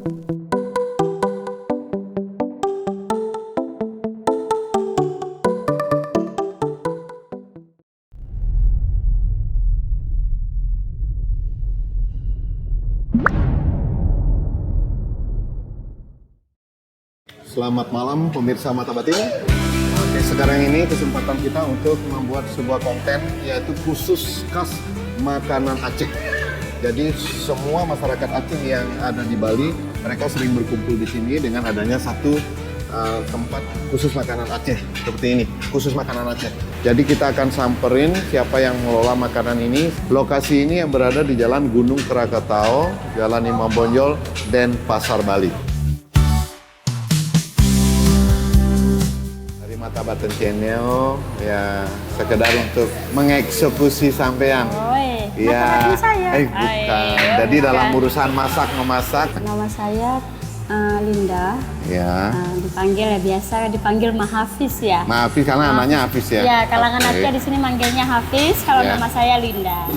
Selamat malam pemirsa Mata Batin. Oke, sekarang ini kesempatan kita untuk membuat sebuah konten yaitu khusus khas makanan Aceh. Jadi semua masyarakat Aceh yang ada di Bali, mereka sering berkumpul di sini dengan adanya satu tempat khusus makanan Aceh seperti ini, khusus makanan Aceh. Jadi kita akan samperin siapa yang mengelola makanan ini. Lokasi ini yang berada di Jalan Gunung Krakatau, Jalan Imam Bonjol, Denpasar, Bali. Mata Batin Channel ya sekedar untuk mengeksekusi sampean. Iya. Saya. Bukan. Jadi dalam urusan memasak. Nama saya Linda. Ya. Dipanggil ya biasa dipanggil Mahafiz ya. Mahafiz karena anaknya Hafiz ya. Ya, kalangan Aceh di sini manggilnya Hafiz, kalau nama saya Linda.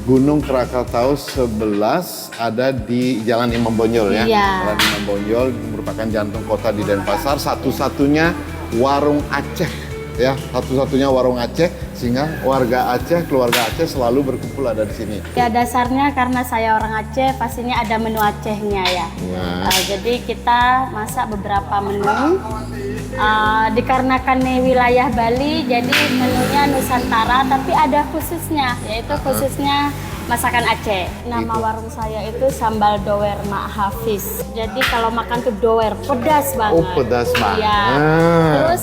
Gunung Krakatau 11 ada di Jalan Imam Bonjol ya. Iya. Jalan Imam Bonjol merupakan jantung kota di Denpasar, satu-satunya warung Aceh ya, satu-satunya warung Aceh sehingga warga Aceh, keluarga Aceh selalu berkumpul ada di sini. Ya dasarnya karena saya orang Aceh, pastinya ada menu Acehnya ya. Jadi kita masak beberapa menu. Dikarenakan wilayah Bali, jadi menunya Nusantara, tapi ada khususnya, yaitu khususnya masakan Aceh. Nama warung saya itu Sambal Dower Mak Hafiz. Jadi kalau makan tuh dower, pedas banget. Oh, pedas banget. Ya. Terus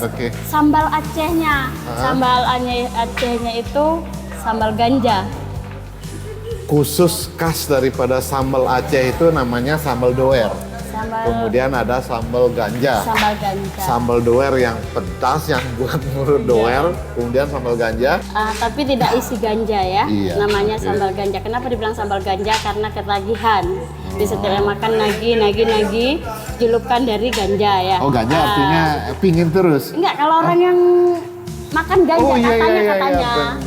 sambal Acehnya, sambal Acehnya itu sambal ganja. Khusus khas daripada sambal Aceh itu namanya sambal dower. Kemudian ada sambal ganja. Sambal ganja. Sambal dower yang pedas, yang buat mulut dower. Kemudian sambal ganja. Tapi tidak isi ganja ya. Iya, namanya sambal ganja. Kenapa dibilang sambal ganja? Karena ketagihan. Di setiap makan nagi, julukan dari ganja ya. Oh, ganja artinya pingin terus? Enggak, kalau orang yang makan ganja katanya.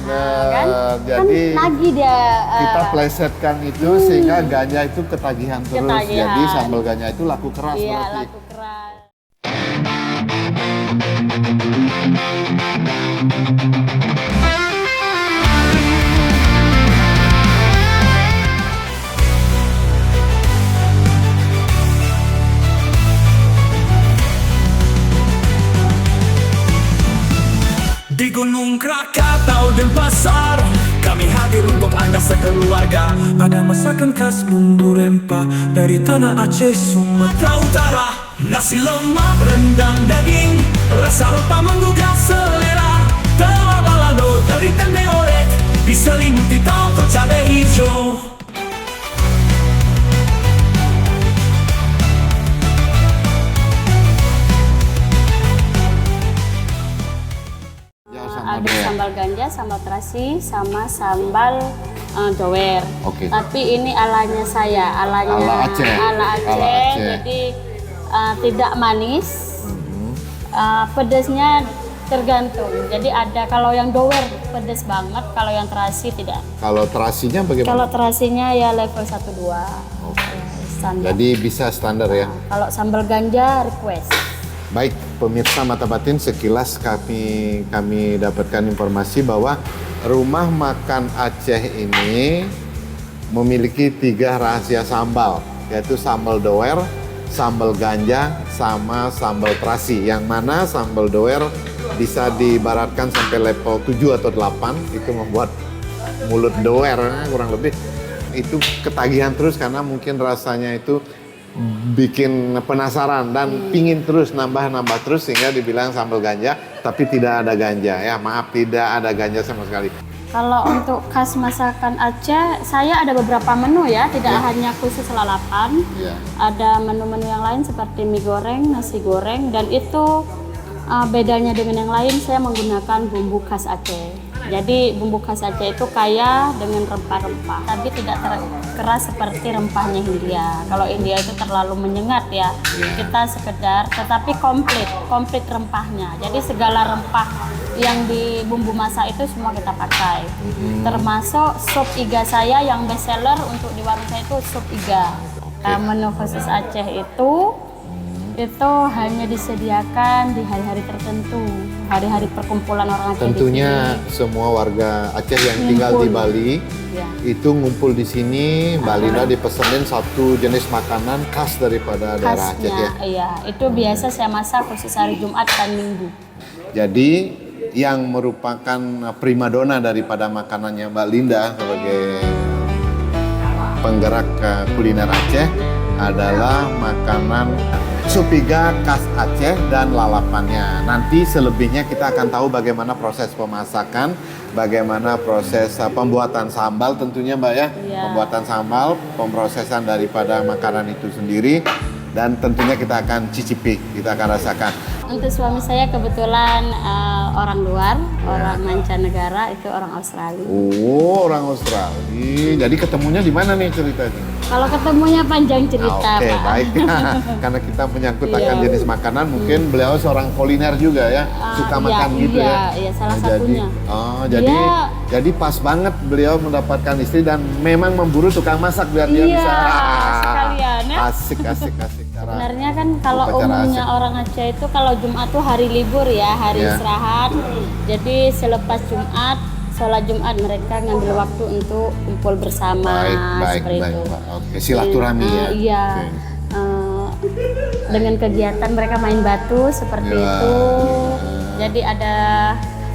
Kan? Jadi kan nagih dia. Kita plesetkan itu sehingga ganja itu ketagihan terus. Jadi sambal ganja itu laku keras iya, berarti. Laku keras. Di Gunung Krakatau Denpasar, kami hadir untuk Anda sekeluarga. Ada masakan khas bumbu rempah dari tanah Aceh Sumatera Utara. Nasi lemak, rendang, daging, rasa rempah menggugah selera. Telur balado dari tempe orek, diselimuti tauco cabai hijau. Ada sambal ganja, sambal terasi, sama sambal dower. Tapi ini alanya saya, ala Aceh. Jadi tidak manis. Pedasnya tergantung. Jadi ada kalau yang dower pedas banget, kalau yang terasi tidak. Kalau terasinya bagaimana? Kalau terasinya ya level 1-2. Standar. Jadi bisa standar ya. Kalau sambal ganja request. Baik, pemirsa Mata Batin, sekilas kami dapatkan informasi bahwa rumah makan Aceh ini memiliki 3 rahasia sambal, yaitu sambal dower, sambal ganja, sama sambal terasi. Yang mana sambal dower bisa diibaratkan sampai level 7 atau 8, itu membuat mulut dower kurang lebih itu ketagihan terus karena mungkin rasanya itu bikin penasaran dan pingin terus nambah terus sehingga dibilang sambal ganja, tapi tidak ada ganja ya, maaf, tidak ada ganja sama sekali. Kalau untuk khas masakan Aceh, saya ada beberapa menu ya, tidak hanya khusus lalapan. Ada menu-menu yang lain seperti mie goreng, nasi goreng, dan itu bedanya dengan yang lain, saya menggunakan bumbu khas Aceh. Jadi bumbu khas Aceh itu kaya dengan rempah-rempah, tapi tidak keras seperti rempahnya India. Kalau India itu terlalu menyengat ya. Kita sekedar, tetapi komplit rempahnya. Jadi segala rempah yang di bumbu masak itu semua kita pakai. Termasuk sup iga saya yang best seller untuk di warung saya itu sup iga. Menu khusus Aceh itu hanya disediakan di hari-hari tertentu, hari-hari perkumpulan orang Aceh. Tentunya di sini. semua warga Aceh yang tinggal di Bali Ya. itu ngumpul di sini. Mbak Linda dipesenin satu jenis makanan khas daripada daerah Aceh ya. Iya, itu biasa saya masak khusus hari Jumat dan Minggu. Jadi yang merupakan primadona daripada makanannya Mbak Linda sebagai penggerak kuliner Aceh adalah makanan supiga khas Aceh dan lalapannya. Nanti selebihnya kita akan tahu bagaimana proses pemasakan, bagaimana proses pembuatan sambal tentunya Mbak ya. Iya. Pembuatan sambal, pemprosesan daripada makanan itu sendiri, dan tentunya kita akan cicipi, kita akan rasakan. Untuk suami saya kebetulan orang luar, orang mancanegara, itu orang Australia. Oh, orang Australia. Jadi ketemunya di mana nih ceritanya? Kalau ketemunya panjang cerita, Oke, Pak. baik. Karena kita menyangkut akan Iya. jenis makanan, mungkin beliau seorang kuliner juga ya, suka makan gitu ya. Iya, salah Oh, satunya. Jadi pas banget beliau mendapatkan istri dan memang memburu tukang masak biar dia Iya, bisa. sekalian ya. Asik. Sebenarnya kan kalau Upacara umumnya Aceh. orang Aceh itu kalau Jumat tuh hari libur ya, hari Ya. istirahat. Jadi selepas Jumat, sholat Jumat mereka ngambil waktu untuk kumpul bersama seperti itu. Pak. Oke, silaturahmi ya. Iya. Oke. Dengan kegiatan mereka main batu seperti Ya. itu. Jadi ada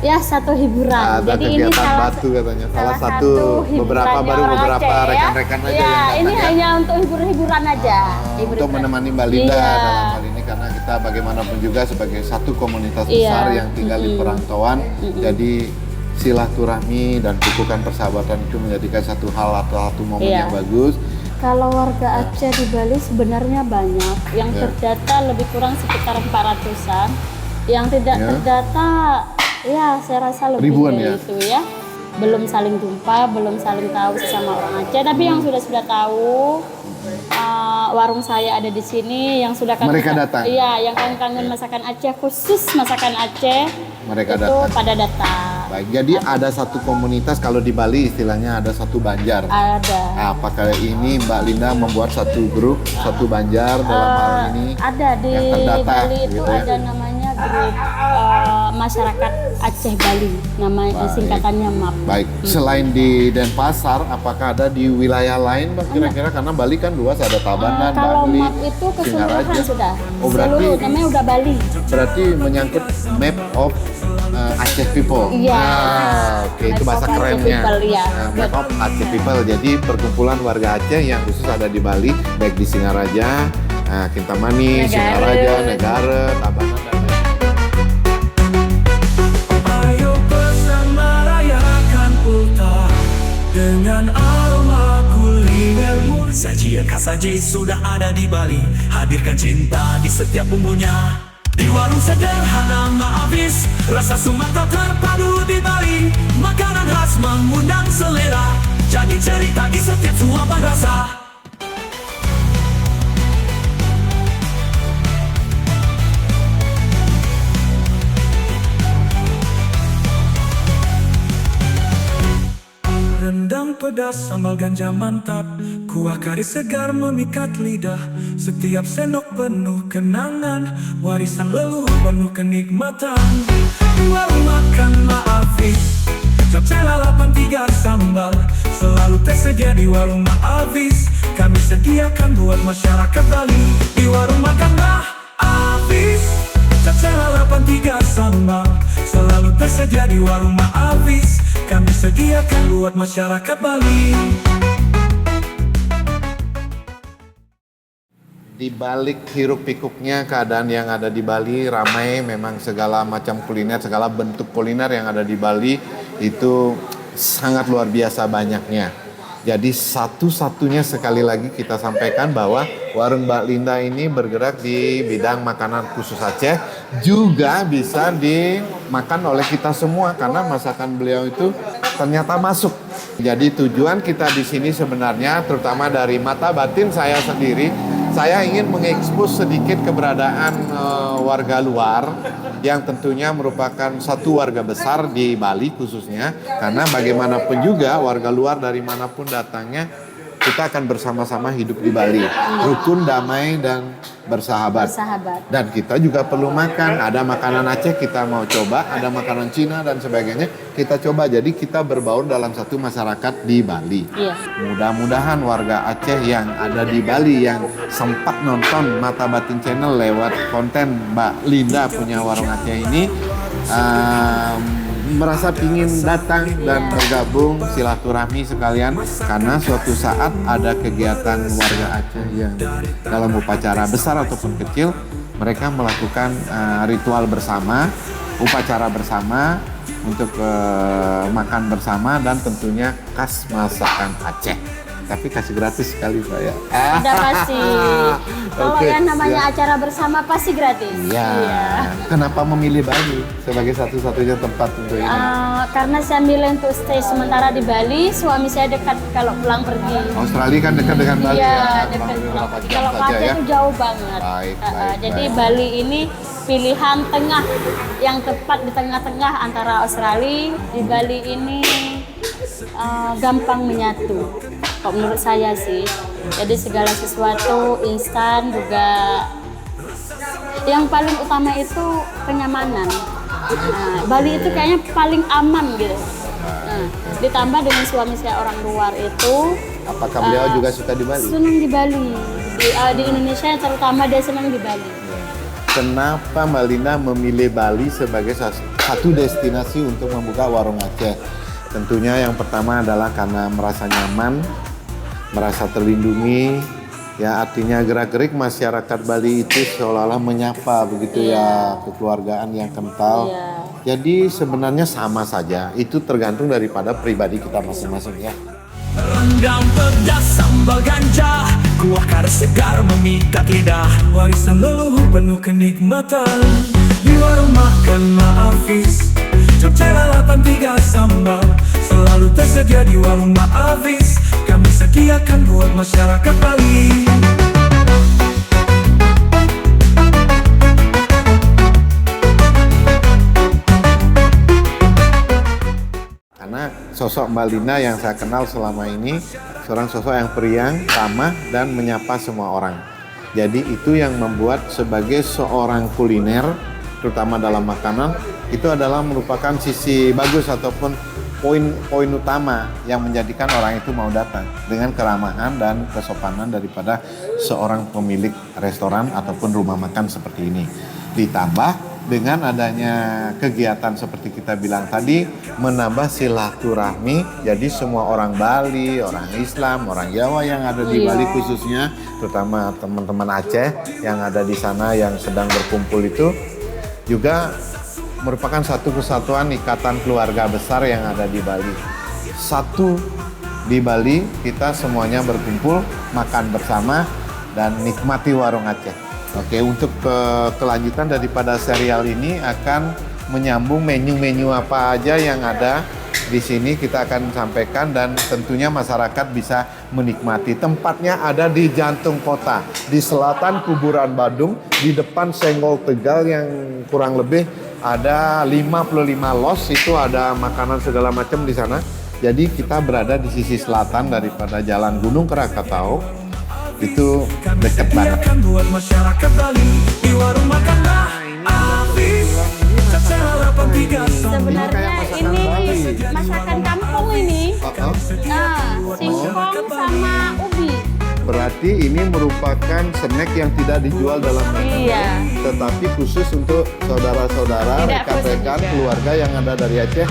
ya satu hiburan. Ada Jadi ini kegiatan batu katanya. Salah satu beberapa rekan-rekan aja ya, yang datang ini ya. hanya untuk hibur-hiburan aja. Untuk Hibur-hiburan. menemani Mbak Linda Iya. dalam hal ini karena kita bagaimanapun juga sebagai satu komunitas Iya. besar yang tinggal di perantauan, jadi silaturahmi dan hubungan persahabatan itu menjadikan satu hal atau satu momen Iya. yang bagus. Kalau warga Aceh di Bali sebenarnya banyak, yang Ya. terdata lebih kurang sekitar 400-an, yang tidak Ya. terdata ya saya rasa lebih Ribuan dari ya? itu ya. Belum saling jumpa, belum saling tahu sesama orang Aceh, tapi yang sudah tahu warung saya ada di sini, yang sudah Mereka datang? Iya, yang kangen masakan Aceh, khusus masakan Aceh Mereka itu datang. pada datang. Baik, jadi ada satu komunitas, kalau di Bali istilahnya ada satu banjar. Ada. Apakah ini Mbak Linda membuat satu grup, satu banjar dalam hal ini? Ada di yang terdata, Bali itu gitu ya? ada namanya grup masyarakat Aceh Bali, namanya Baik. singkatannya MAP. Baik, selain di Denpasar, apakah ada di wilayah lain Mbak kira-kira? Karena Bali kan luas, ada Tabanan, Kalau Bali, MAP itu keseluruhan Singaraja. sudah. Oh, berarti Seluruh namanya udah Bali. berarti menyangkut map of Aceh people. Iya. Oke, itu Map bahasa of Aceh kerennya. people, iya. Map of Aceh people. Jadi perkumpulan warga Aceh yang khusus ada di Bali, baik di Singaraja, Kintamani, Negara. Singaraja, Negara, Tabanan dan lain. Ayo bersama rayakan ultah dengan aroma kulinermu. Sajian khas Aceh sudah ada di Bali, hadirkan cinta di setiap bumbunya. Di warung sederhana Maafis, rasa Sumatera terpadu di Bali. Makanan khas mengundang selera, jadi cerita di setiap suapan rasa. Rendang pedas, sambal ganja mantap, kuah kari segar memikat lidah. Setiap sendok penuh kenangan, warisan leluhur penuh kenikmatan. Di warung makan Maafis, capcay lalapan 3 sambal, selalu tersedia di warung Maafis. Kami sediakan buat masyarakat Bali. Di warung makan Maafis, capcay lalapan 3 sambal, selalu tersedia di warung Maafis. Kami sediakan buat masyarakat Bali. Di balik hiruk pikuknya keadaan yang ada di Bali, ramai memang segala macam kuliner, segala bentuk kuliner yang ada di Bali itu sangat luar biasa banyaknya. Jadi satu-satunya sekali lagi kita sampaikan bahwa warung Mbak Linda ini bergerak di bidang makanan khusus Aceh, juga bisa dimakan oleh kita semua karena masakan beliau itu ternyata masuk. Jadi tujuan kita di sini sebenarnya terutama dari mata batin saya sendiri, saya ingin mengekspos sedikit keberadaan warga luar yang tentunya merupakan satu warga besar di Bali khususnya, karena bagaimanapun juga warga luar dari manapun datangnya kita akan bersama-sama hidup di Bali, rukun, damai, dan bersahabat. Dan kita juga perlu makan, ada makanan Aceh kita mau coba, ada makanan Cina dan sebagainya kita coba. Jadi kita berbaur dalam satu masyarakat di Bali. Iya. Mudah-mudahan warga Aceh yang ada di Bali yang sempat nonton Mata Batin Channel lewat konten Mbak Linda punya warung Aceh ini merasa pingin datang dan bergabung silaturahmi sekalian, karena suatu saat ada kegiatan warga Aceh yang dalam upacara besar ataupun kecil mereka melakukan ritual bersama, upacara bersama untuk makan bersama dan tentunya khas masakan Aceh. Tapi kasih gratis sekali Pak ya. Udah pasti. Kalau yang namanya acara bersama pasti gratis. Iya. Kenapa memilih Bali sebagai satu-satunya tempat untuk ini? Karena saya milih untuk stay sementara di Bali. Suami saya dekat kalau pulang pergi. Australia kan dekat dengan Bali Iya, ya. dekat pulang pergi. Jam Kalau saja Aceh ya. itu jauh banget. Jadi Bali ini pilihan tengah yang tepat di tengah-tengah antara Australia. Di Bali ini gampang menyatu. Kalau menurut saya sih, jadi segala sesuatu instan juga. Yang paling utama itu kenyamanan. Bali itu kayaknya paling aman gitu. Ditambah dengan suami saya orang luar itu. Apakah beliau juga suka di Bali? Senang di Bali. Di Indonesia terutama dia senang di Bali. Kenapa Mbak Linda memilih Bali sebagai satu destinasi untuk membuka warung Aceh? Tentunya yang pertama adalah karena merasa nyaman, merasa terlindungi, ya artinya gerak-gerik masyarakat Bali itu seolah-olah menyapa begitu ya, kekeluargaan yang kental. Jadi sebenarnya sama saja, itu tergantung daripada pribadi kita masing-masing ya. Rendang pedas sambal ganja, kuah kare segar memikat lidah, warisan leluhur penuh kenikmatan. Di warung makan Maafis, Jogja 83 sambal selalu tersedia di warung Maafis. Kami sediakan buat masyarakat Bali. Karena sosok Mbak Linda yang saya kenal selama ini seorang sosok yang periang, ramah, dan menyapa semua orang. Jadi itu yang membuat sebagai seorang kuliner, terutama dalam makanan, itu adalah merupakan sisi bagus ataupun poin utama yang menjadikan orang itu mau datang, dengan keramahan dan kesopanan daripada seorang pemilik restoran ataupun rumah makan seperti ini. Ditambah dengan adanya kegiatan seperti kita bilang tadi, menambah silaturahmi. Jadi semua orang Bali, orang Islam, orang Jawa yang ada di Bali khususnya, terutama teman-teman Aceh yang ada di sana yang sedang berkumpul itu juga merupakan satu kesatuan ikatan keluarga besar yang ada di Bali. Satu di Bali, kita semuanya berkumpul, makan bersama, dan nikmati warung Aceh. Oke, untuk kelanjutan daripada serial ini akan menyambung menu-menu apa aja yang ada di sini kita akan sampaikan, dan tentunya masyarakat bisa menikmati. Tempatnya ada di jantung kota, di selatan Kuburan Badung, di depan Senggol Tegal yang kurang lebih ada 55 los, itu ada makanan segala macam di sana. Jadi kita berada di sisi selatan daripada Jalan Gunung Krakatau. Itu dekat banget. Buat masyarakat Bali di warung makan Maafis. Sebenarnya ini masakan kampung ini. Singkong sama ubi. Berarti ini merupakan snack yang tidak dijual dalam menu, tetapi khusus untuk saudara-saudara, rekan-rekan, keluarga yang ada dari Aceh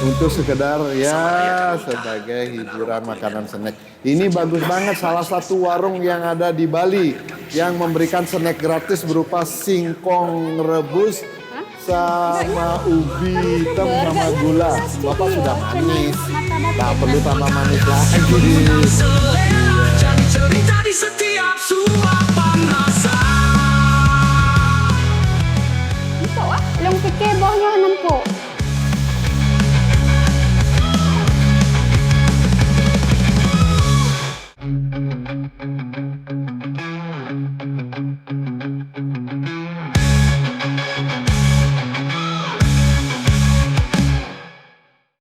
untuk sekedar ya sebagai hiburan makanan snack. Ini bagus banget, salah satu warung yang ada di Bali yang memberikan snack gratis berupa singkong rebus sama ubi hitam sama gula. Bapak sudah manis, tak perlu tambah manis lagi. Cerita di setiap suapan rasa. Itu long pikir bawahnya nempuk.